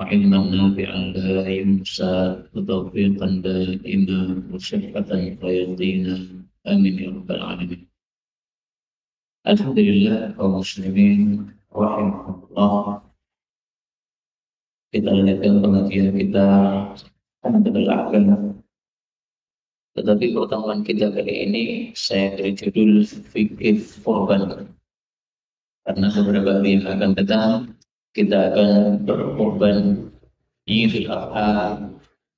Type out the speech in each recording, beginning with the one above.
وعلما نافعا لا ينسى وتوفيقا دائما وصحة ويقينا آمين يا رب العالمين. الحمد لله kaum muslimin rahimahullah, kita lanjutkan pengajian kita adalah agama. Tetapi pertemuan kita kali ini saya beri judul fikih korban, karena beberapa hari yang akan datang kita akan berkorban Idul Adha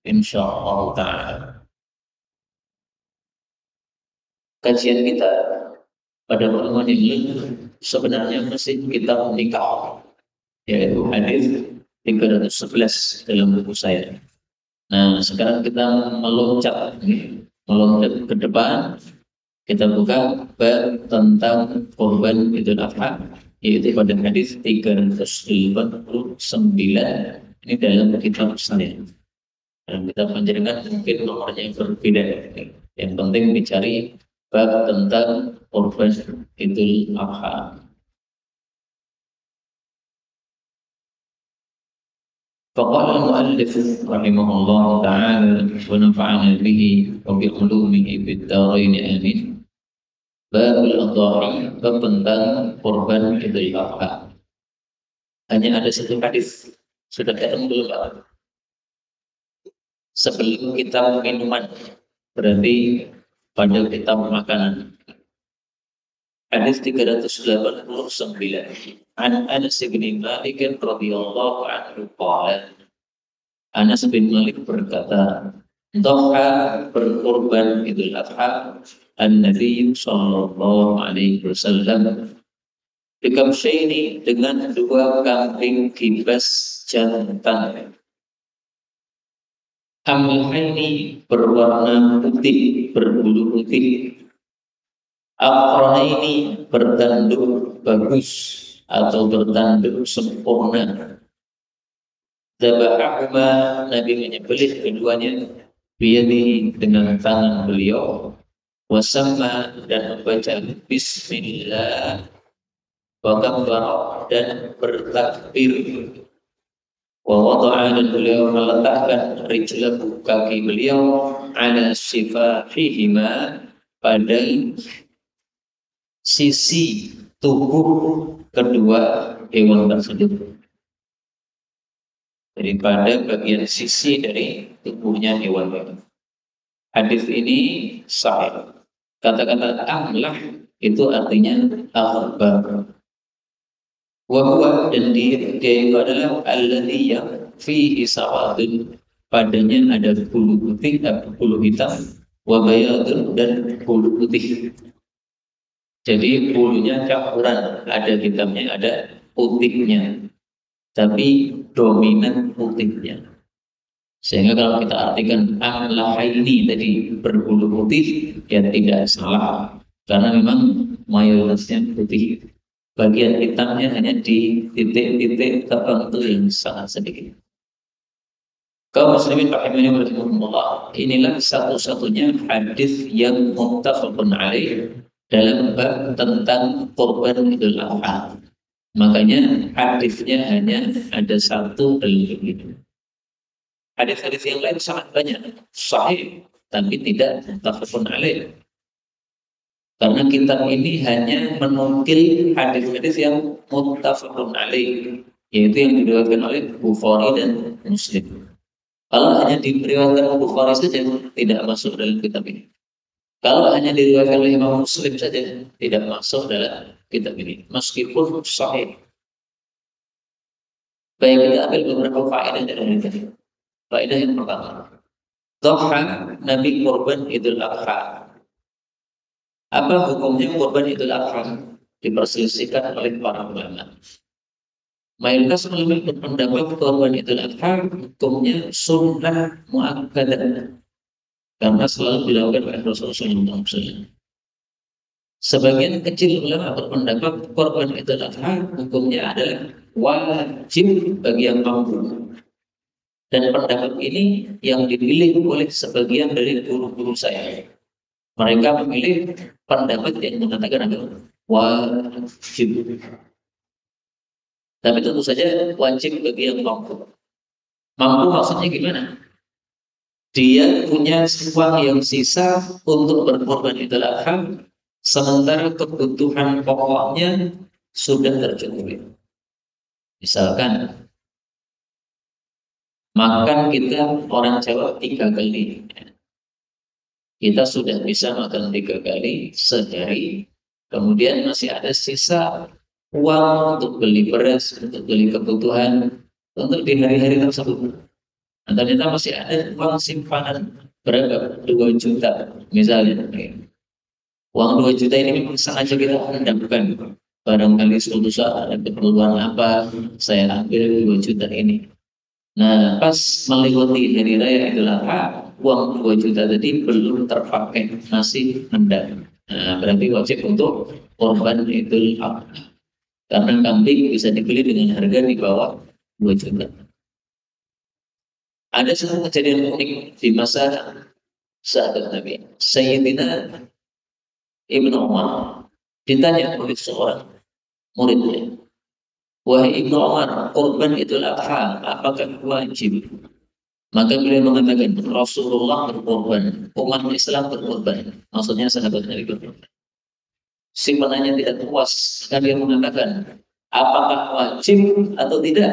insyaallah ta'ala. Kajian kita pada pertemuan ini sebenarnya masih kita nikah, yaitu hadis 311 dalam buku saya. Nah, sekarang kita meloncat ke depan. Kita buka bab tentang korban Idul Adha, yaitu pada hadis 389. Ini dalam kitab saya. Dan kita panjangkan mungkin nomornya berbeda. Yang penting dicari bab tentang korban Idul Adha. فقال المؤلف رحمه الله تعالى ونفعنا به وبعلومه في الدارين آمين. Babul Adhahi, bab tentang korban Idul Adha. Hanya ada satu hadis. Sudah ketemu belum Pak? Sebelum kita minuman, berarti pada kita makanan. Hadis 389. An Anas bin Malik radhiyallahu anhu qala. Anas bin Malik berkata, Dhaha berkorban Idul Adha An-Nabi sallallahu alaihi wasallam bikabsyaini, dengan 2 kambing kibas jantan, amlahaini berwarna putih berbulu putih, aqranaini bertanduk bagus atau bertanduk sempurna. Dzabahahuma, Nabi menyembelih keduanya biyadihi, dengan tangan beliau, wasamma, dan membaca bismillah, wa kabbara, dan bertakbir, wa wada'a, dan beliau meletakkan rijlahu, kaki beliau, ala sifahihima, pada sisi tubuh kedua hewan tersebut. Jadi pada bagian sisi dari tubuhnya hewan itu. Hadis ini sahih. Kata-kata amlah itu artinya akhbar. Wa huwa, dan dia itu adalah alladhi yang fihi sawadun, padanya ada bulu putih atau bulu hitam, wa bayadun, dan bulu putih. Jadi bulunya campuran, ada hitamnya, ada putihnya, tapi dominan putihnya. Sehingga kalau kita artikan amlahaini tadi berbulu putih, ya tidak salah, karena memang mayoritasnya putih. Bagian hitamnya hanya di titik-titik tertentu yang sangat sedikit. Kaum muslimin rahimahumullah, inilah satu-satunya hadis yang muttafaqun alaih dalam bab tentang korban Idul Adha. Makanya hadisnya hanya ada satu dalam itu. Hadis-hadis yang lain sangat banyak sahih, tapi tidak muttafaqun alaih. Karena kitab ini hanya menukil hadis-hadis yang muttafaqun alaih, yaitu yang diriwayatkan oleh Bukhari dan Muslim. Kalau hanya diriwayatkan Bukhari saja, tidak masuk dalam kitab ini. Kalau hanya diriwayatkan oleh Imam Muslim saja, tidak masuk dalam kitab ini, meskipun sahih. Baik, kita ambil beberapa faedah dari ini. Faedah yang pertama, Dhaha, Nabi korban Idul Adha. Apa hukumnya korban Idul Adha? Diperselisihkan oleh para ulama. Mayoritas ulama berpendapat korban Idul Adha hukumnya sunnah muakkadah, karena selalu dilakukan oleh Rasulullah SAW. Sebagian kecil ulama berpendapat korban Idul Adha hukumnya adalah wajib bagi yang mampu. Dan pendapat ini yang dipilih oleh sebagian dari guru-guru saya. Mereka memilih pendapat yang mengatakan adalah wajib. Tapi tentu saja wajib bagi yang mampu. Mampu maksudnya gimana? Dia punya uang yang sisa untuk berkorban Idul Adha, sementara kebutuhan pokoknya sudah tercukupi. Misalkan makan kita orang Jawa 3 kali, kita sudah bisa makan 3 kali sehari, kemudian masih ada sisa uang untuk beli beras, untuk beli kebutuhan untuk di hari-hari tersebut. Nah, ternyata masih ada uang simpanan berapa? 2 juta misalnya. Uang 2 juta ini memang sengaja kita endapkan. Barangkali suatu saat ada keperluan apa, saya ambil 2 juta ini. Nah, pas melewati hari raya Idul Adha, uang 2 juta tadi belum terpakai, masih mendam. Nah, berarti wajib untuk korban Idul Adha. Karena kambing bisa dibeli dengan harga di bawah 2 juta. Ada satu kejadian unik di masa sahabat Nabi. Sayyidina Ibnu Umar ditanya oleh seorang muridnya, wahai Ibnu Umar, korban Idul Adha apakah wajib? Maka beliau mengatakan Rasulullah berkorban, umat Islam berkorban. Maksudnya sahabat Nabi berkorban. Si penanya tidak puas, maka dia mengatakan, apakah wajib atau tidak?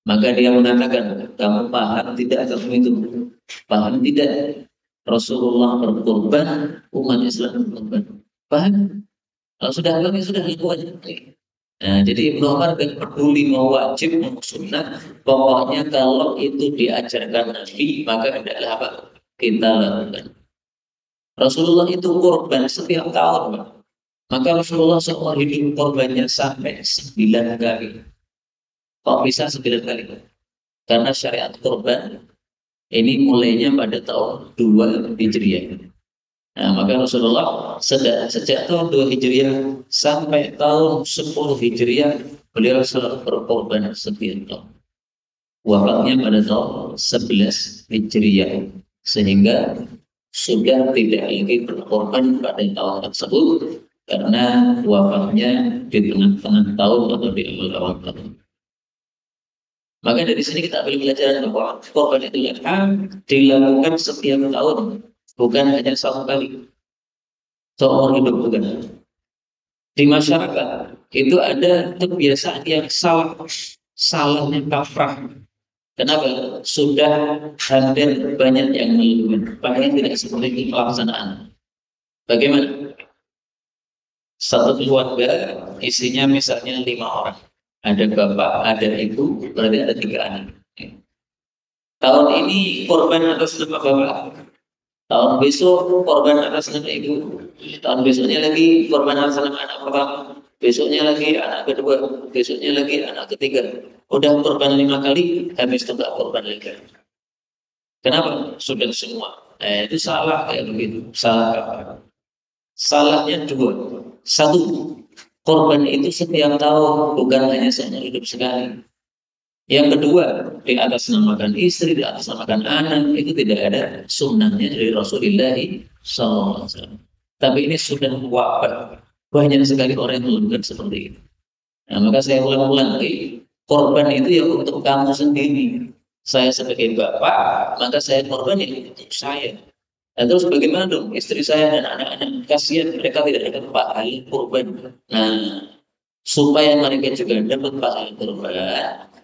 Maka dia mengatakan, kamu paham tidak kamu itu? Paham tidak? Rasulullah berkorban, umat Islam berkorban. Paham? Kalau sudah paham ya sudah itu aja. Nah, jadi Ibnu Umar gak peduli mau wajib mau sunnah, pokoknya kalau itu diajarkan Nabi maka hendaklah apa kita lakukan. Rasulullah itu korban setiap tahun, Pak. Maka Rasulullah seumur hidup korbannya sampai 9 kali. Kok bisa 9 kali? Karena syariat korban ini mulainya pada tahun 2 Hijriah. Nah, maka Rasulullah sejak tahun 2 Hijriah sampai tahun 10 Hijriah beliau selalu berkorban setiap tahun. Wafatnya pada tahun 11 Hijriah, sehingga sudah tidak lagi berkorban pada tahun tersebut karena wafatnya di tengah-tengah tahun atau di awal-awal tahun. Maka dari sini kita ambil pelajaran bahwa korban itu dilakukan setiap tahun, bukan hanya 1 kali. Seumur hidup bukan. Di masyarakat itu ada kebiasaan yang salah, salahnya kaprah. Kenapa? Sudah hampir banyak yang melakukan, bahkan tidak seperti itu pelaksanaan. Bagaimana? Satu keluarga isinya misalnya 5 orang, ada bapak, ada ibu, berarti ada 3 anak. Tahun ini korban atas nama bapak, tahun besok korban atas nama ibu, tahun besoknya lagi korban atas nama anak pertama, besoknya lagi anak kedua, besoknya lagi anak ketiga. Udah korban 5 kali, habis itu nggak korban lagi. Kenapa? Sudah semua. Itu salah kayak begitu. Salah. Salahnya 2. Satu, korban itu setiap tahun, bukan hanya seumur hidup sekali. Yang kedua, di atas namakan istri, di atas namakan anak, itu tidak ada sunnahnya dari Rasulullah SAW. Tapi ini sudah wabah. Banyak sekali orang yang melakukan seperti itu. Nah, maka saya ulang-ulang lagi, korban itu ya untuk kamu sendiri. Saya sebagai bapak, maka saya korban ya untuk saya. Nah, terus bagaimana dong istri saya dan anak-anak? Kasihan mereka tidak dapat pahala korban. Nah, supaya mereka juga dapat pahala korban,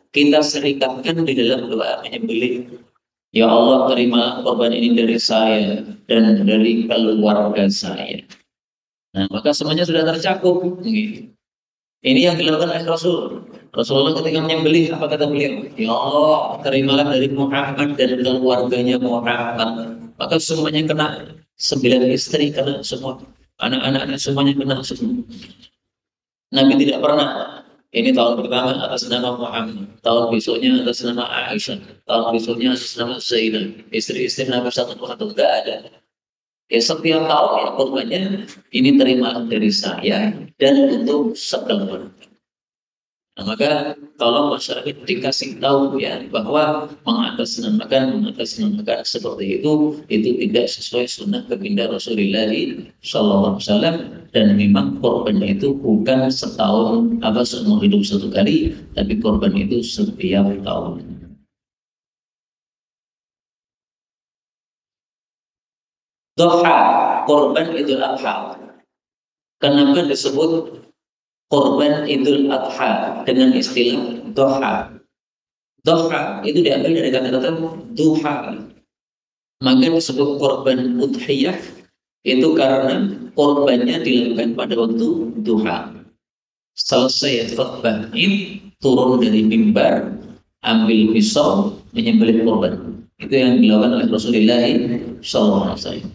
kita serikatkan di dalam doa menyembelih. Ya Allah, terima korban ini dari saya dan dari keluarga saya. Nah, maka semuanya sudah tercakup. Ini yang dilakukan oleh Rasul. Rasulullah ketika menyembelih, apa kata beliau? Ya Allah, terimalah dari Muhammad dan keluarganya Muhammad. Maka semuanya kena. 9 istri kena semua. Anak-anaknya semuanya kena semua. Nabi tidak pernah. Ini tahun pertama atas nama Muhammad, tahun besoknya atas nama Aisyah, tahun besoknya atas nama Zainab. Istri-istri Nabi satu persatu tidak ada. Ya setiap tahun ya korbannya ini terima dari saya dan untuk sekeluarga. Nah, maka tolong masyarakat dikasih tahu ya bahwa mengatasnamakan seperti itu tidak sesuai sunnah baginda Rasulullah SAW, dan memang korban itu bukan setahun apa seumur hidup 1 kali, tapi korban itu setiap tahun. Doha, korban Idul Adha. Kenapa disebut korban Idul Adha dengan istilah doha? Doha itu diambil dari kata-kata duha. Maka disebut korban udhiyah itu karena korbannya dilakukan pada waktu duha. Selesai khutbah ini turun dari mimbar, ambil pisau, menyembelih korban. Itu yang dilakukan oleh Rasulullah SAW.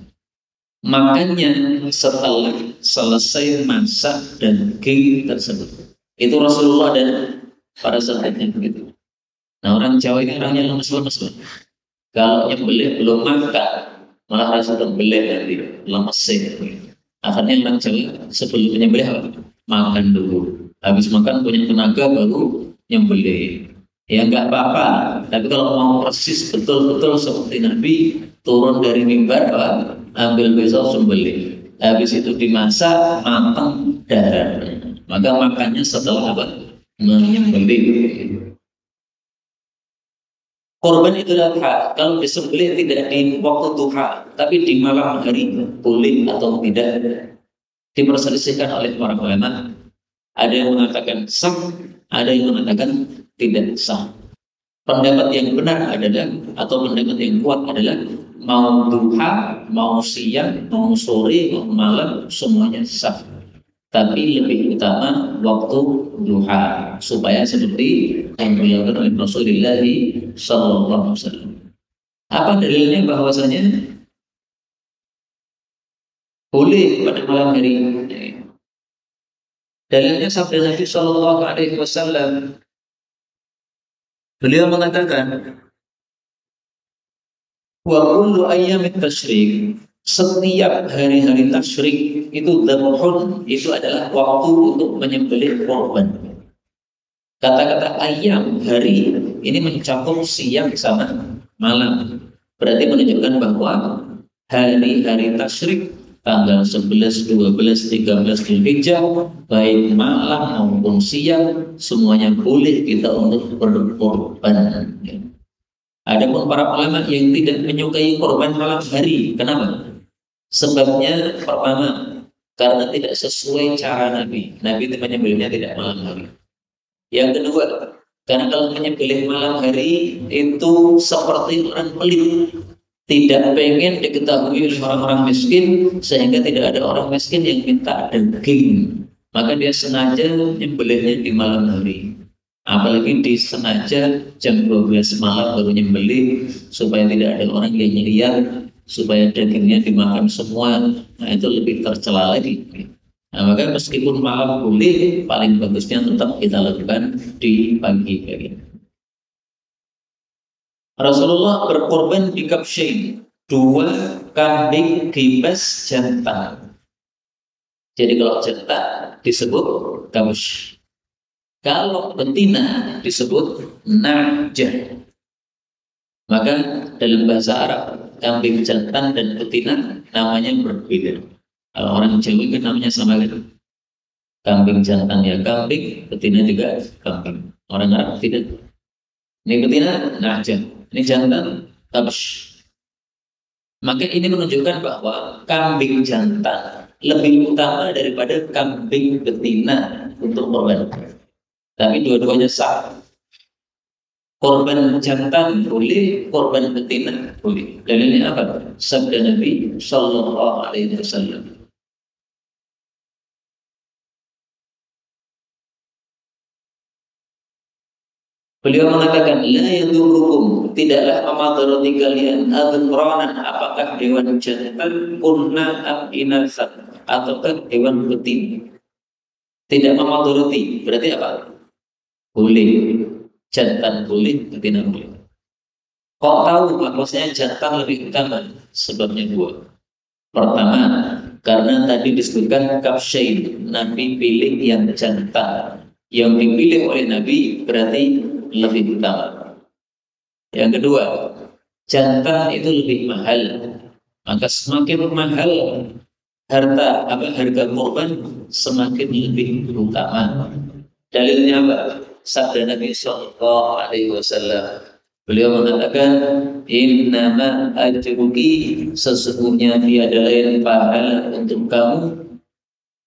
Makanya setelah selesai masak daging tersebut, itu Rasulullah dan para sahabatnya begitu. Nah, orang Jawa ini orangnya lemes-lemes. Kalau nyembelih belum makan, malah rasa terbelih nanti, lemesin. Akhirnya orang Jawa sebelum menyembelih apa? Makan dulu. Habis makan punya tenaga baru nyembelih. Ya nggak apa-apa. Tapi kalau mau persis betul-betul seperti Nabi turun dari mimbar, ambil pisau sembelih. Habis itu dimasak matang darah. Maka makannya setelah apa? Menyembelih. Korban Idul Adha kalau disembelih tidak di waktu duha, tapi di malam hari boleh atau tidak, diperselisihkan oleh para ulama. Ada yang mengatakan sah, ada yang mengatakan tidak sah. Pendapat yang benar adalah, atau pendapat yang kuat adalah, mau duha, mau siang, mau sore, mau malam, semuanya sah. Tapi lebih utama waktu duha, supaya seperti yang dilakukan oleh Rasulullah SAW. Apa dalilnya bahwasanya boleh pada malam hari? Dalilnya sabda Nabi SAW. Beliau mengatakan, wa kullu ayyamit tasyrik, setiap hari-hari tasyrik itu dzabhun, itu adalah waktu untuk menyembelih korban. Kata-kata ayam, hari, ini mencakup siang sama malam. Berarti menunjukkan bahwa hari-hari tasyrik tanggal 11, 12, 13 Dzulhijjah, baik malam maupun siang, semuanya boleh kita untuk berkorban. Adapun para ulama yang tidak menyukai korban malam hari, kenapa? Sebabnya pertama, karena tidak sesuai cara Nabi. Nabi itu menyembelihnya tidak malam hari. Yang kedua, karena kalau menyembelih malam hari itu seperti orang pelit, tidak pengen diketahui oleh orang-orang miskin, sehingga tidak ada orang miskin yang minta daging. Maka dia sengaja menyembelihnya di malam hari. Apalagi disengaja jam 12 malam baru nyembelih, supaya tidak ada orang yang lihat, supaya dagingnya dimakan semua. Nah, itu lebih tercela lagi. Nah, maka meskipun malam boleh, paling bagusnya tetap kita lakukan di pagi hari. Rasulullah berkorban di kabsyain, 2 kambing kibas jantan. Jadi kalau jantan disebut kabsh, kalau betina disebut najah. Maka dalam bahasa Arab, kambing jantan dan betina namanya berbeda. Kalau orang Jawa kan namanya sama kan? Kambing jantan ya kambing, betina juga kambing. Orang Arab tidak. Ini betina najah, ini jantan kabsh. Maka ini menunjukkan bahwa kambing jantan lebih utama daripada kambing betina untuk korban. Tapi dua-duanya sah. Korban jantan boleh, korban betina boleh. Dalilnya apa? Sabda Nabi Sallallahu Alaihi Wasallam. Beliau mengatakan, la yadurukum, tidaklah memadarati kalian adhranan, apakah hewan jantan, kunna am inasan, ataukah hewan betina. Tidak memadarati, berarti apa? Boleh. Jantan boleh, betina boleh. Kok tahu maksudnya jantan lebih utama? Sebabnya 2. Pertama, karena tadi disebutkan kabsyain, Nabi pilih yang jantan. Yang dipilih oleh Nabi berarti lebih utama. Yang kedua, jantan itu lebih mahal. Maka semakin mahal harga korban, semakin lebih utama. Dalilnya apa? Sabda Nabi Sallallahu Alaihi Wasallam, Beliau mengatakan, innama ajruki, sesungguhnya tiada lain pahala untuk kamu,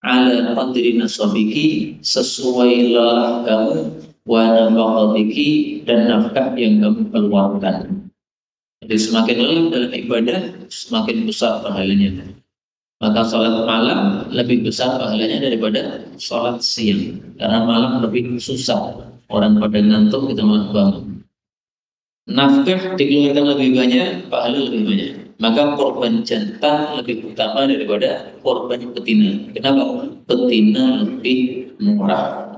ala qadri nasabiki, sesuai lelah kamu, wa nafaqatiki, dan nafkah yang kamu keluarkan. Jadi semakin lelah dalam ibadah, semakin besar pahalanya. Maka sholat malam lebih besar pahalanya daripada sholat siang, karena malam lebih susah, orang pada ngantuk kita malah bangun. Nafkah dikeluarkan lebih banyak, pahala lebih banyak. Maka korban jantan lebih utama daripada korban betina. Kenapa? Betina lebih murah.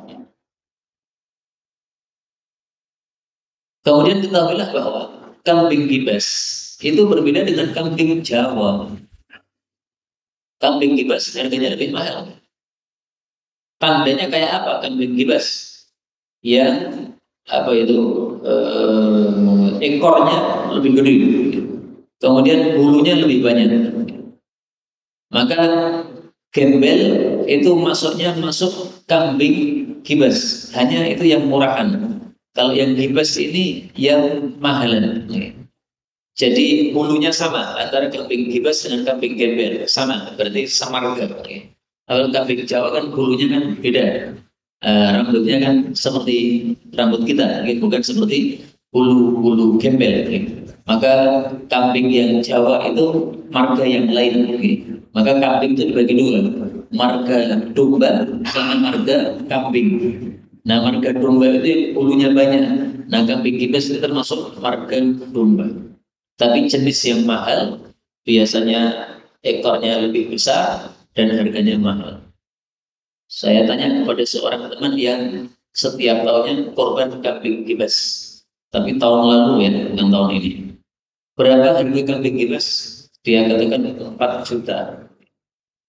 Kemudian ketahuilah bahwa kambing gibas itu berbeda dengan kambing Jawa. Kambing gibas harganya lebih mahal. Tandanya kayak apa kambing gibas? Yang apa itu ekornya lebih gede, kemudian bulunya lebih banyak. Maka gembel itu masuk kambing gibas, hanya itu yang murahan. Kalau yang gibas ini yang mahalan. Jadi bulunya sama antara kambing gibas dengan kambing gembel, sama, berarti sama harga. Kalau kambing Jawa kan bulunya kan beda, rambutnya kan seperti rambut kita, bukan seperti bulu gembel. Maka kambing yang Jawa itu marga yang lain. Maka kambing itu dibagi dua, marga domba sama marga kambing. Nah, marga domba itu bulunya banyak. Nah, kambing gibas itu termasuk marga domba. Tapi jenis yang mahal biasanya ekornya lebih besar dan harganya mahal. Saya tanya kepada seorang teman yang setiap tahunnya korban kambing gibas, tapi tahun lalu ya, bukan tahun ini. Berapa harga kambing gibas? Dia katakan 4 juta.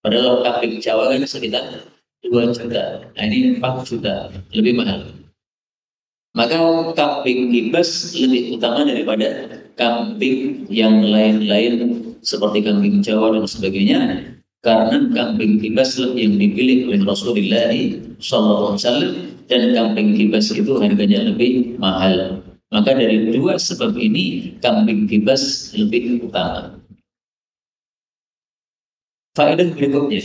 Padahal kambing Jawa kan sekitar 2 juta. Nah, ini 4 juta, lebih mahal. Maka kambing gibas lebih utama daripada kambing yang lain-lain seperti kambing Jawa dan sebagainya, karena kambing gibas yang dipilih oleh Rasulullah SAW, dan kambing gibas itu harganya lebih mahal. Maka dari dua sebab ini kambing gibas lebih utama. Faedah berikutnya,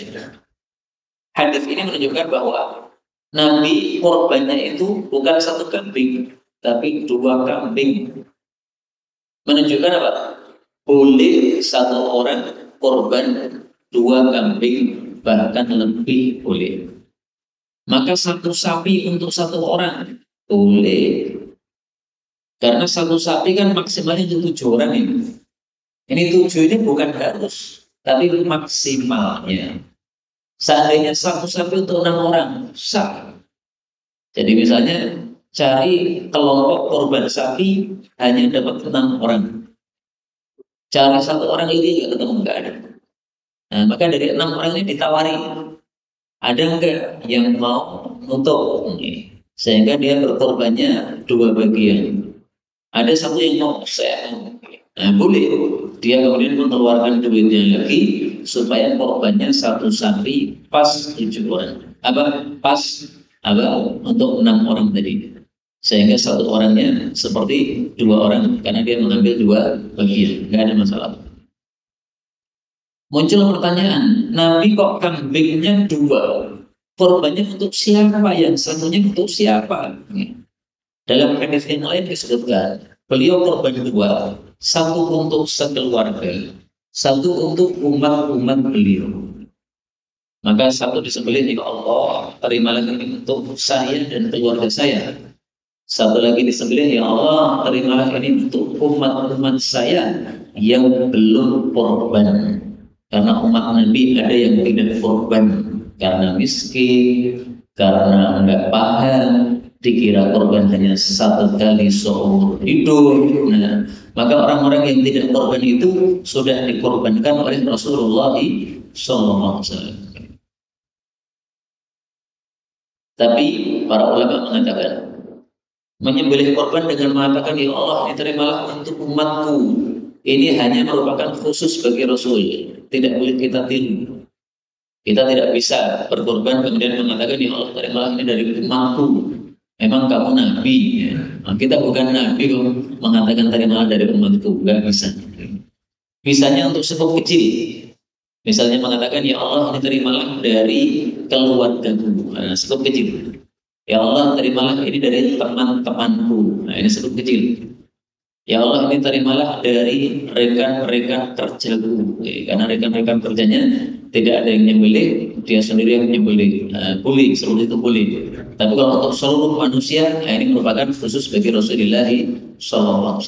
hadis ini menunjukkan bahwa Nabi korbannya itu bukan satu kambing, tapi 2 kambing. Menunjukkan apa? Boleh satu orang korban 2 kambing, bahkan lebih boleh. Maka 1 sapi untuk 1 orang boleh. Karena 1 sapi kan maksimalnya 7 orang ini. Ini 7 ini bukan harus, tapi maksimalnya. Seandainya 1 sapi untuk 6 orang, sah. Jadi misalnya cari kelompok korban sapi hanya dapat 6 orang. Cari 1 orang lagi nggak ketemu, nggak ada. Nah, maka dari 6 orang ini ditawari, ada nggak yang mau nutup? Sehingga dia berkorbannya 2 bagian. Ada 1 yang mau saya. Nah, boleh. Dia kemudian mengeluarkan duitnya lagi supaya korbannya 1 sapi pas 7 orang. Pas untuk 6 orang tadi. Sehingga 1 orangnya seperti 2 orang karena dia mengambil 2 bagian, nggak ada masalah. Muncul pertanyaan, Nabi kok kambingnya 2? Korbannya untuk siapa? Yang satunya untuk siapa? Dalam hadis yang lain disebutkan, beliau korban 2, 1 untuk sekeluarga, 1 untuk umat-umat beliau. Maka 1 disembelih, ya Allah, terimalah ini untuk saya dan keluarga saya. 1 lagi disembelih, ya Allah, terimalah ini untuk umat-umat saya yang belum korban. Karena umat Nabi ada yang tidak korban karena miskin, karena enggak paham, dikira korban hanya 1 kali seumur hidup. Nah, maka orang-orang yang tidak korban itu sudah dikorbankan oleh Rasulullah SAW. Tapi para ulama mengatakan, menyembelih korban dengan mengatakan, ya Allah, terimalah untuk umatku, ini hanya merupakan khusus bagi Rasul, tidak boleh kita tiru. Kita tidak bisa berkorban kemudian mengatakan, ya Allah, terimalah ini dari umatku. Memang kamu nabi, ya. Nah, kita bukan nabi kok mengatakan terimalah dari umatku, nggak bisa. Bisanya untuk sebab kecil. Misalnya mengatakan, ya Allah ini terimalah dari keluargaku, nah, sebab kecil. Ya Allah terimalah ini dari teman-temanku, nah ini sebab kecil. Ya Allah ini terimalah dari rekan-rekan kerjaku, karena rekan-rekan kerjanya tidak ada yang nyembelih, dia sendiri yang nyembelih. Nah, boleh, seluruh itu boleh. Tapi kalau untuk seluruh manusia, nah ini merupakan khusus bagi Rasulullah SAW.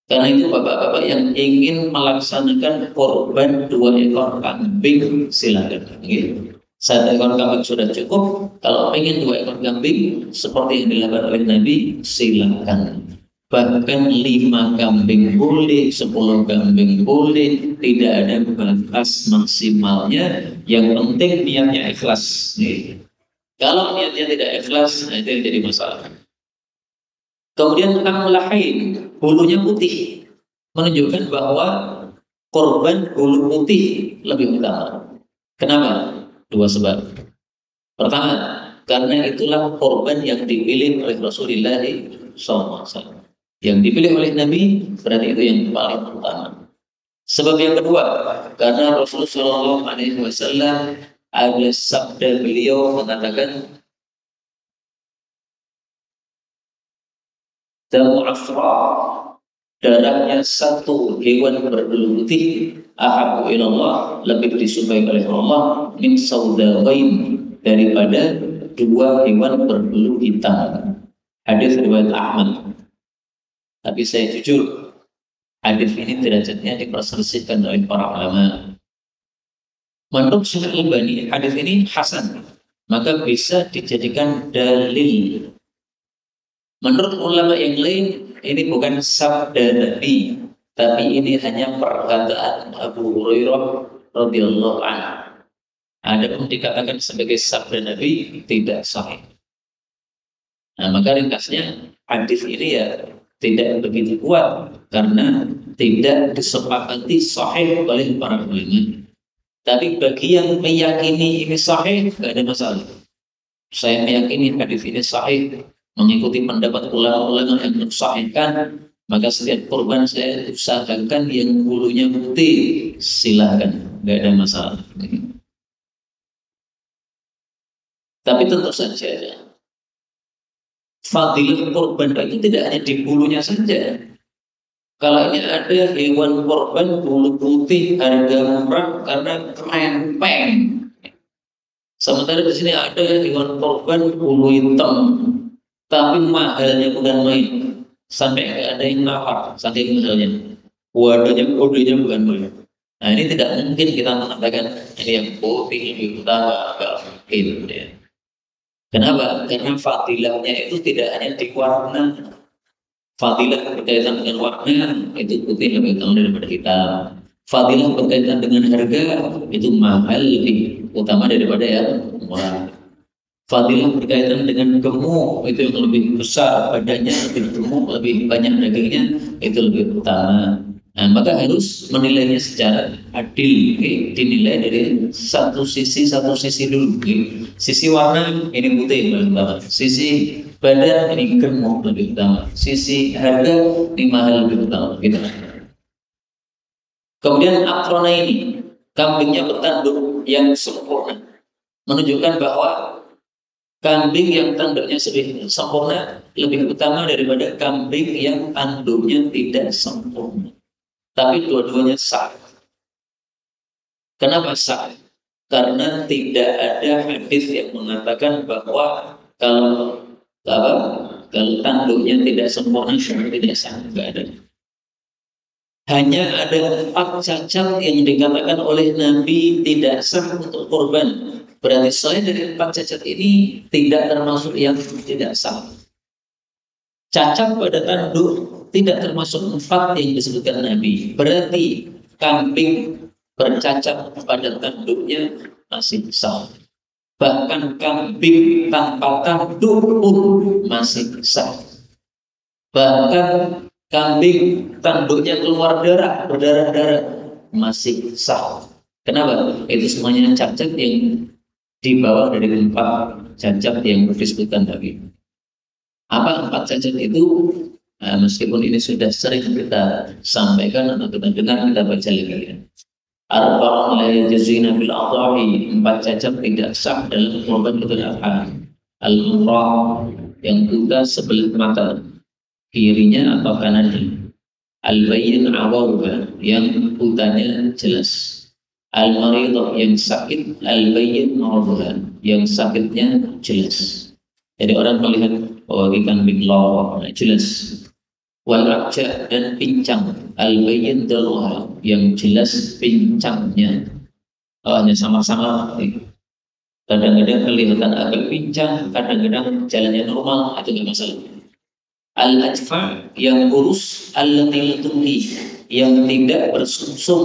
Karena itu bapak-bapak yang ingin melaksanakan korban 2 ekor kambing silakan. Gitu. 1 ekor kambing sudah cukup. Kalau ingin 2 ekor kambing seperti yang dilakukan oleh Nabi, silakan. Bahkan 5 kambing boleh, 10 kambing boleh, tidak ada batas maksimalnya. Yang penting niatnya ikhlas. Gitu. Kalau niatnya tidak ikhlas, nah itu yang jadi masalah. Kemudian amlahin, bulunya putih, menunjukkan bahwa korban bulu putih lebih utama. Kenapa? 2 sebab. Pertama, karena itulah korban yang dipilih oleh Rasulullah SAW. Yang dipilih oleh Nabi berarti itu yang paling utama. Sebab yang kedua, karena Rasulullah SAW ada sabda beliau mengatakan, damu afra, darahnya satu hewan berbulu putih, ahabu ilallah, lebih disukai oleh Allah, min saudawain, daripada 2 hewan berbulu hitam. Hadis riwayat Ahmad. Tapi saya jujur, hadis ini derajatnya diperselisihkan oleh para ulama. Menurut Syekh Al-Albani, hadis ini hasan, maka bisa dijadikan dalil. Menurut ulama yang lain, ini bukan sabda Nabi, tapi ini hanya perkataan Abu Hurairah radhiyallahu anhu. Adapun dikatakan sebagai sabda Nabi tidak sahih. Nah, maka ringkasnya hadis ini ya tidak begitu kuat karena tidak disepakati sahih oleh para ulama. Tapi bagi yang meyakini ini sahih, tidak ada masalah. Saya meyakini hadis ini sahih, mengikuti pendapat ulama-ulama yang mensahihkan, maka setiap korban saya usahakan yang bulunya putih, silakan, nggak ada masalah. Tapi tentu saja, fadilah korban itu tidak hanya di bulunya saja. Kalau ini ada hewan korban bulu putih harga murah karena krempeng. Sementara di sini ada hewan korban bulu hitam, tapi mahalnya bukan main. Sampai nggak ada yang nawar, saking mahalnya. Wadahnya bukan main. Nah ini tidak mungkin kita mengatakan ini yang putih lebih utama, nggak mungkin. Ya. Kenapa? Karena fadilahnya itu tidak hanya di warna. Fadilah berkaitan dengan warna itu putih lebih utama daripada hitam. Fadilah berkaitan dengan harga itu mahal lebih utama daripada yang murah. Fadilah berkaitan dengan gemuk itu yang lebih besar badannya, lebih gemuk, lebih banyak dagingnya itu lebih utama. Nah, maka harus menilainya secara adil, dinilai dari satu sisi dulu. Sisi warna ini putih lebih utama, sisi badan ini gemuk lebih utama, sisi harga ini mahal lebih utama. Gitu. Kemudian akrona ini kambingnya bertanduk yang sempurna, menunjukkan bahwa kambing yang tanduknya sempurna lebih utama daripada kambing yang tanduknya tidak sempurna. Tapi dua-duanya sah. Kenapa sah? Karena tidak ada hadis yang mengatakan bahwa kalau tanduknya tidak sempurna tidak sah, tidak ada. Hanya ada 4 cacat yang dikatakan oleh Nabi tidak sah untuk korban. Berarti selain dari 4 cacat ini tidak termasuk yang tidak sah. Cacat pada tanduk tidak termasuk 4 yang disebutkan Nabi. Berarti kambing bercacat pada tanduknya masih sah. Bahkan kambing tanpa tanduk pun masih sah. Bahkan kambing tanduknya keluar darah, berdarah-darah masih sah. Kenapa? Itu semuanya cacat yang di bawah dari 4 cacat yang disebutkan tadi. Apa 4 cacat itu? Nah, meskipun ini sudah sering kita sampaikan atau kita dengar, kita baca lagi ya. Arba'un la yajzina bil adhahi, 4 cacat tidak sah dalam korban Idul Adha. Al-murah, yang buta sebelah mata kirinya atau kanannya. Al-bayyin awalnya, yang butanya jelas. Al-maridah, yang sakit. Al-bayyin awalnya, yang sakitnya jelas. Jadi orang melihat ikan big law jelas. Wal akja, dan pincang. Al-bayyin daluha, yang jelas pincangnya. Hanya sama-sama. Kadang-kadang kelihatan agak pincang, kadang-kadang jalannya normal, itu nggak masalah. Al-ajfa, yang lurus. Al-tiltuhi, yang tidak bersumsum.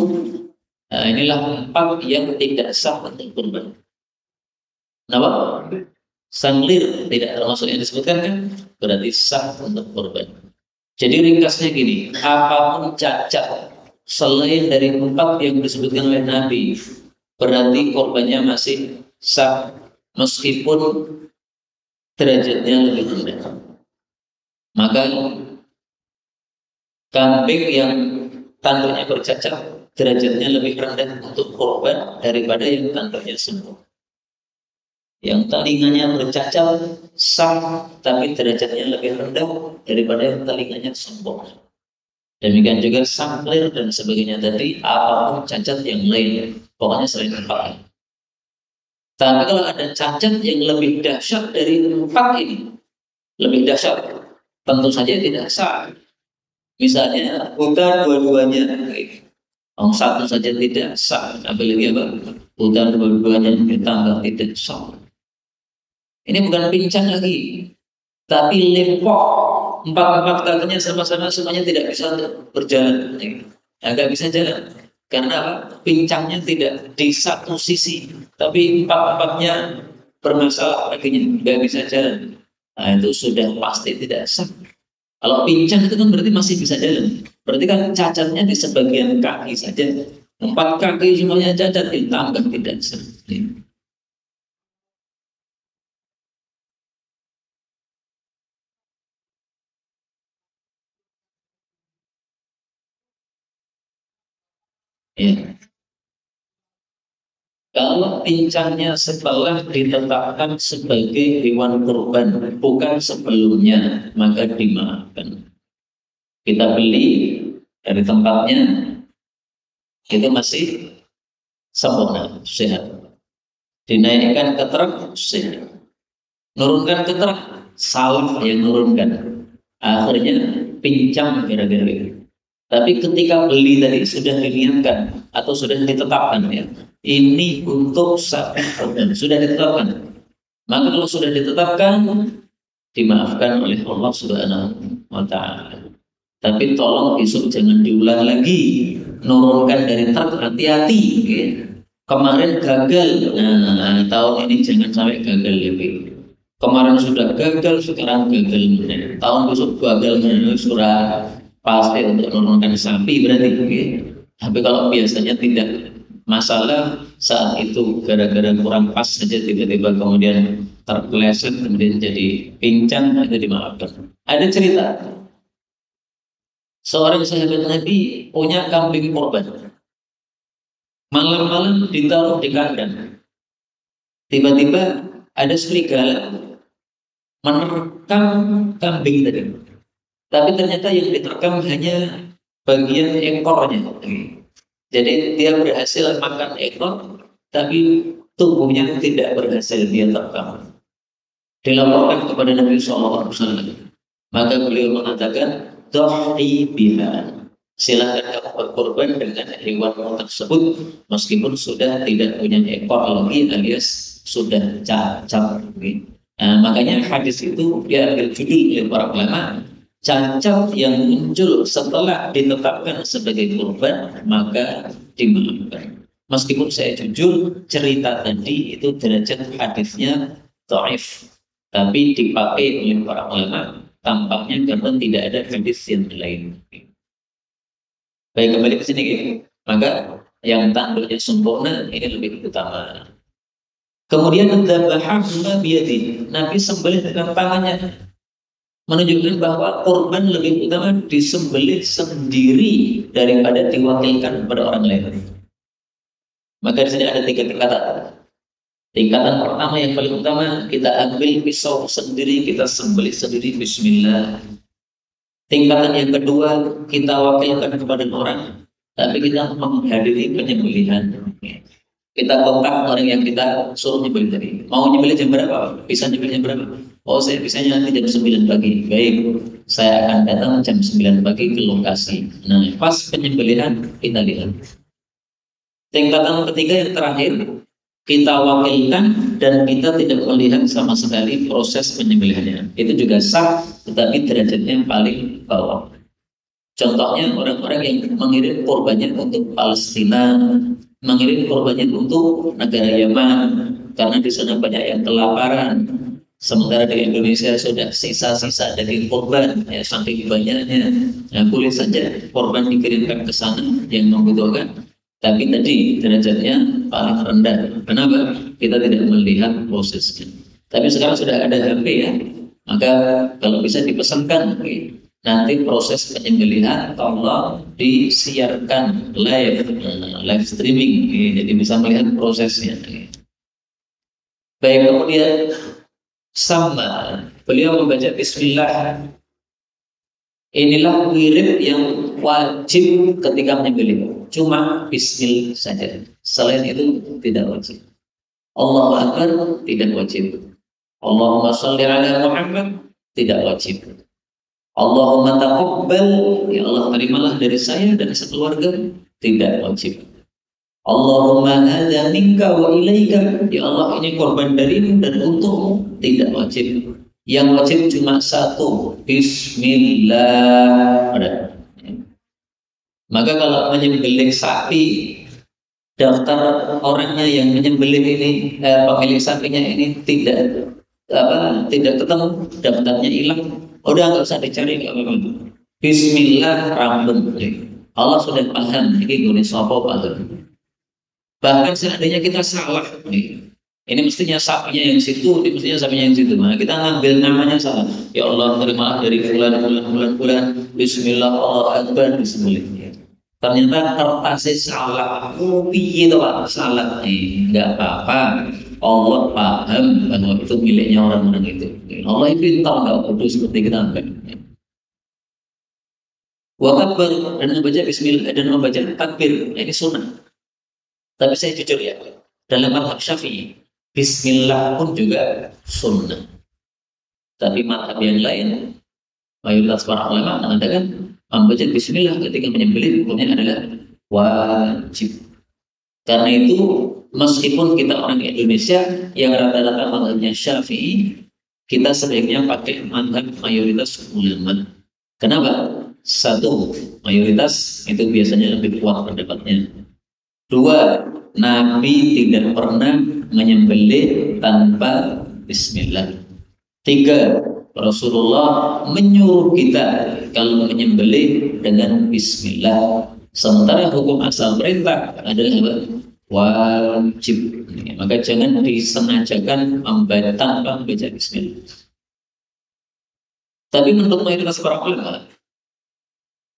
Nah, inilah 4 yang tidak sah untuk kurban. Kenapa? Sanglir tidak termasuk yang disebutkan kan? Berarti sah untuk kurban. Jadi ringkasnya gini, apapun cacat selain dari 4 yang disebutkan oleh Nabi, berarti korbannya masih sah meskipun derajatnya lebih rendah. Maka kambing yang tanduknya bercacat derajatnya lebih rendah untuk korban daripada yang tanduknya sembuh. Yang telinganya bercacat sah, tapi derajatnya lebih rendah daripada yang telinganya sembuh. Demikian juga sangklir dan sebagainya tadi, apapun cacat yang lain, pokoknya selain 4. Tapi kalau ada cacat yang lebih dahsyat dari 4 ini, lebih dahsyat, tentu saja tidak sah. Misalnya buta dua-duanya, satu saja tidak sah, apalagi apa? Buta dua-duanya ditambah tidak sah. Ini bukan pincang lagi, tapi lepok. 4 kakinya sama-sama semuanya tidak bisa berjalan, agak bisa jalan. Karena apa? Pincangnya tidak di satu sisi, tapi 4-4-nya bermasalah, kakinya nggak bisa jalan. Nah, itu sudah pasti tidak sah. Kalau pincang itu kan berarti masih bisa jalan. Berarti kan cacatnya di sebagian kaki saja. 4 kaki semuanya cacat, ditambah tidak sah. Ya. Kalau pincangnya setelah ditetapkan sebagai hewan kurban, bukan sebelumnya, maka dimaafkan. Kita beli dari tempatnya, itu masih sempurna, sehat. Dinaikkan ke truk, sehat. Nurunkan ke truk, salah yang nurunkan. Akhirnya pincang gara-gara itu. Tapi ketika beli tadi sudah diniatkan atau sudah ditetapkan ya, ini untuk sapi korban sudah ditetapkan. Maka kalau sudah ditetapkan, dimaafkan oleh Allah Subhanahu wa Ta'ala. Tapi tolong besok jangan diulang lagi. Nurunkan dari truk, hati-hati. Ya. Kemarin gagal, nah tahun ini jangan sampai gagal lebih. Kemarin sudah gagal, sekarang gagal. Tahun besok gagal surah pasti untuk menurunkan sapi berarti. Ya. Tapi kalau biasanya tidak masalah saat itu gara-gara kurang pas saja tiba-tiba kemudian terpeleset kemudian jadi pincang, itu dimaafkan. Ada cerita seorang sahabat Nabi punya kambing korban. Malam-malam ditaruh di kandang. Tiba-tiba ada serigala menerkam kambing tadi. Tapi ternyata yang diterkam hanya bagian ekornya. Jadi dia berhasil makan ekor, tapi tubuhnya tidak berhasil dia terkam. Dilaporkan kepada Nabi SAW. Maka beliau mengatakan, "Dhahi biha." Silakan kamu berkorban dengan hewan tersebut, meskipun sudah tidak punya ekor lagi alias sudah cacat. Nah, makanya hadis itu diambil judul oleh para ulama, cacat yang muncul setelah ditetapkan sebagai korban maka dimaafkan. Meskipun saya jujur cerita tadi itu derajat hadisnya dhaif, tapi dipakai oleh para ulama tampaknya karena tidak ada hadis yang lain. Baik, kembali ke sini, maka yang tanduknya sempurna ini lebih utama. Kemudian dzabahahuma biyadi. Nabi sembelih dengan tangannya, menunjukkan bahwa korban lebih utama disembelih sendiri daripada diwakilkan kepada orang lain. Maka di sini ada 3 tingkatan. Tingkatan pertama yang paling utama, kita ambil pisau sendiri, kita sembelih sendiri, bismillah. Tingkatan yang kedua, kita wakilkan kepada orang, tapi kita menghadiri penyembelihan. Kita kontak orang yang kita suruh nyembelih tadi. Mau nyembelih jam berapa? Bisa nyembelih jam berapa? Oh, saya bisanya nanti jam 9 pagi. Baik, saya akan datang jam 9 pagi ke lokasi. Nah, pas penyembelihan kita lihat. Tingkatan ketiga yang terakhir, kita wakilkan dan kita tidak melihat sama sekali proses penyembelihannya. Itu juga sah, tetapi derajatnya yang paling bawah. Contohnya orang-orang yang mengirim korbannya untuk Palestina, mengirim korbannya untuk negara Yaman, karena di sana banyak yang kelaparan. Sementara di Indonesia sudah sisa-sisa dari korban, ya saking banyaknya. Nah, boleh saja korban dikirimkan ke sana yang membutuhkan. Tapi tadi derajatnya paling rendah. Kenapa? Kita tidak melihat prosesnya. Tapi sekarang sudah ada HP ya. Maka kalau bisa dipesankan, nanti proses penyembelihan tolong disiarkan live streaming, jadi bisa melihat prosesnya. Baik, kemudian sama beliau membaca bismillah. Inilah wirid yang wajib ketika menyembelih. Cuma bismillah saja. Selain itu tidak wajib. Allahu Akbar tidak wajib. Allahumma sholli ala Muhammad tidak wajib. Allahumma taqabbal, ya Allah terimalah dari saya dan sekeluarga, tidak wajib. Allahumma hadza minka wa ilaika, ya Allah ini korban darimu dan untukmu, tidak wajib. Yang wajib cuma satu, bismillah. Maka kalau menyembelih sapi, daftar orangnya yang menyembelih ini, pemilik sapinya ini tidak ketemu, daftarnya hilang, udah nggak usah dicari, nggak apa-apa. Bismillah rambut. Allah sudah paham ini gune sopo Pak. Bahkan seandainya kita salah, ini mestinya sapinya yang situ, ini mestinya sapinya yang situ. Nah, kita ngambil namanya salah. Ya Allah, terimalah dari bulan. Bismillah, Allah Akbar, Bismillah. Ternyata kertasnya salah. Piye itu Pak? Salah. Enggak apa-apa. Allah paham bahwa itu miliknya orang-orang itu. Allah itu pintar, enggak bodoh seperti kita. Wa akbar, dan membaca bismillah dan membaca takbir. Ini sunnah. Tapi saya jujur ya, dalam mazhab Syafi'i, bismillah pun juga sunnah. Tapi mazhab yang lain, mayoritas para ulama mengatakan membaca bismillah ketika menyembelih hukumnya adalah wajib. Karena itu meskipun kita orang Indonesia yang rata-rata mazhabnya Syafi'i, kita sebaiknya pakai mazhab mayoritas ulama. Kenapa? Satu, mayoritas itu biasanya lebih kuat pendapatnya. Dua, Nabi tidak pernah menyembelih tanpa bismillah. Tiga, Rasulullah menyuruh kita kalau menyembelih dengan bismillah. Sementara hukum asal perintah adalah wajib. Maka jangan disengajakan tanpa membaca bismillah. Tapi menurut mayoritas para ulama,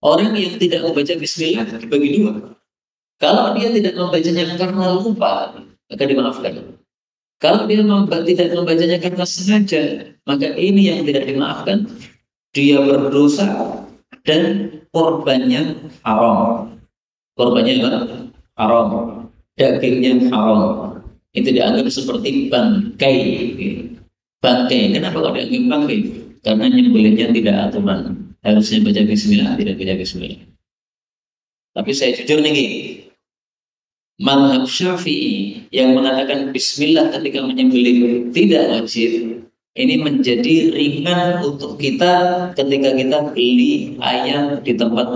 orang yang tidak membaca bismillah dibagi dua. Kalau dia tidak membacanya karena lupa, maka dimaafkan. Kalau dia tidak membacanya karena sengaja, maka ini yang tidak dimaafkan. Dia berdosa dan korbannya haram. Korbannya apa? Haram. Dagingnya haram. Itu dianggap seperti bangkai. Bangkai. Kenapa kalau dianggap bangkai? Karena nyembelihnya tidak aturan. Harusnya baca bismillah, tidak baca bismillah. Tapi saya jujur nih, mazhab Syafi'i yang mengatakan bismillah ketika menyembelih tidak wajib, ini menjadi ringan untuk kita ketika kita beli ayam di tempat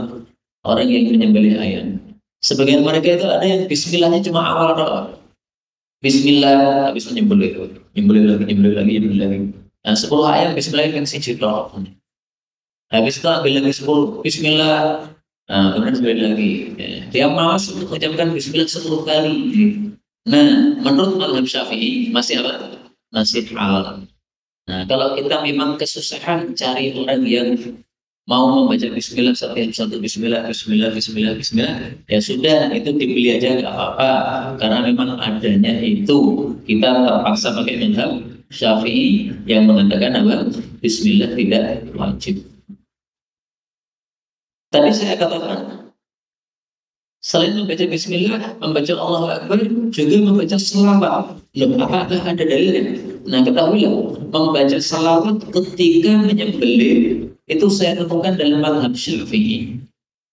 orang yang menyembelih ayam. Sebagian mereka itu ada yang bismillahnya cuma awal. Bismillah, habis menyembelih lagi. Nah, 10 ayam bismillah kan si tok. Habis itu ambil lagi 10 bismillah. Nah, kemudian sekali lagi, dia malas untuk mengucapkan bismillah 10 kali. Nah, menurut mazhab Syafi'i masih apa? Masih halal. Nah, kalau kita memang kesusahan cari orang yang mau membaca Bismillah setiap satu Bismillah, Bismillah, Bismillah, Bismillah, ya sudah itu dibeli aja nggak apa-apa. Karena memang adanya itu kita terpaksa pakai mazhab Syafi'i yang mengatakan apa? Bismillah tidak wajib. Tadi saya katakan selain membaca Bismillah, membaca Allahu Akbar, juga membaca selawat. Loh, apakah ada dalilnya? Nah, ketahuilah, membaca selawat ketika menyembelih itu saya temukan dalam mazhab Syafi'i.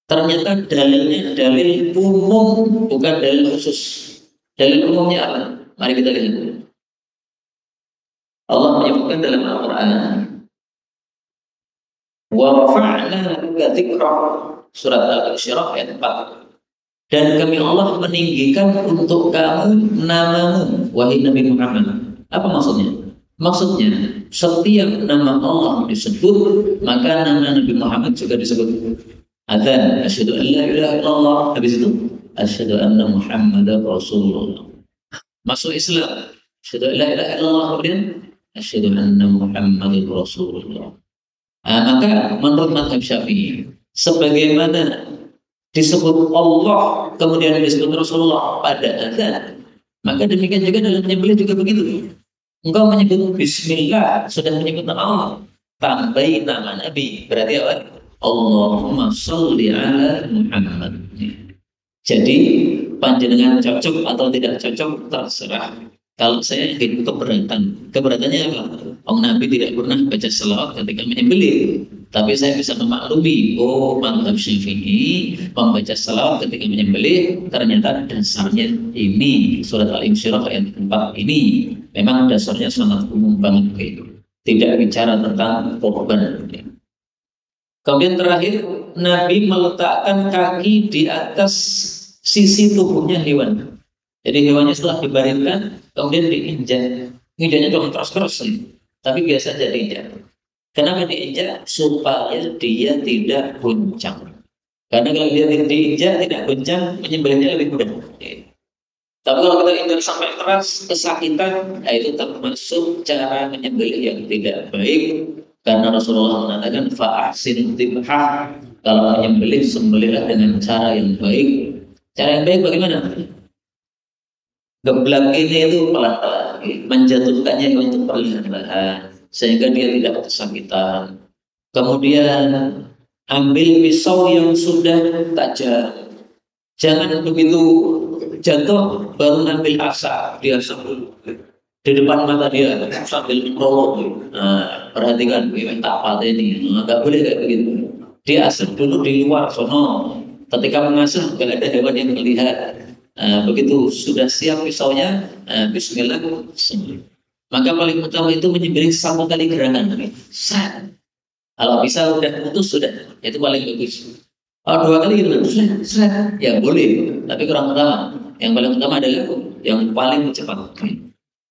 Ternyata dalilnya dalil umum, bukan dalil khusus. Dalil umumnya apa? Mari kita lihat. Allah menyebutkan dalam Al-Quran, wa rafa'na laka dzikra, surat Al-Isra ayat 4. Dan kami Allah meninggikan untuk kamu namamu, wahai Nabi Muhammad. Apa maksudnya? Maksudnya, setiap nama Allah disebut, maka nama Nabi Muhammad juga disebut. Adzan, asyhadu an la ilaha illallah. Habis itu, asyhadu anna Muhammadar Rasulullah. Masuk Islam, asyhadu an la ilaha illallah, kemudian asyhadu anna Muhammadar Rasulullah. Nah, maka menurut mazhab Syafi'i, sebagaimana disebut Allah kemudian disebut Rasulullah pada adzan, maka demikian juga dalam menyembelih juga begitu. Engkau menyebut Bismillah sudah menyebut nama Allah, tambahi nama Nabi, berarti apa? Allahumma sholli ala Muhammad. Jadi panjenengan cocok atau tidak cocok terserah. Kalau saya keberatan, keberatannya apa? Nabi tidak pernah baca selawat ketika menyembelih. Tapi saya bisa memaklumi, oh mazhab Syafi'i membaca selawat ketika menyembelih ternyata dasarnya ini surat Al-Insyirah ayat 4 ini memang dasarnya sangat umum banget gitu. Tidak bicara tentang korban. Kemudian terakhir Nabi meletakkan kaki di atas sisi tubuhnya hewan. Jadi hewannya setelah dibaringkan, kemudian diinjak. Injaknya cuma keras-keras, tapi biasa saja diinjak. Kenapa diinjak? Supaya dia tidak goncang. Karena kalau dia diinjak tidak goncang, menyembelihnya lebih mudah. Tapi kalau kita injak sampai keras, kesakitan, nah itu termasuk cara menyembelih yang tidak baik. Karena Rasulullah mengatakan fa'ahsin dzibhah, kalau menyembelih sembelihlah dengan cara yang baik. Cara yang baik bagaimana? Geblak ini itu pelan-pelan, menjatuhkannya untuk perlahan-lahan sehingga dia tidak kesakitan. Kemudian ambil pisau yang sudah tajam. Jangan begitu jatuh baru ambil asap, dia sebut di depan mata dia sambil merolok. Nah, perhatikan tak patah ini, nggak boleh kayak begitu. Dia asap dulu di luar sono. Ketika mengasah nggak ada hewan yang melihat. Begitu sudah siap pisaunya, Bismillah. Maka paling utama itu menyembelih satu kali gerakan. Kalau pisau sudah putus sudah, itu paling bagus. Kalau 2 kali gitu, ya boleh, tapi kurang utama. Yang paling utama adalah yang paling cepat.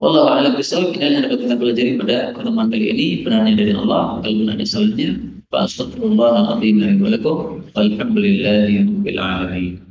Wallahu a'lam bishawab. Ini yang dapat kita pelajari pada pertemuan kali ini. Benarnya dari Allah, kalau ada salahnya, fa astaghfirullahaladzim wa lakum. Walhamdulillahi rabbil alamin.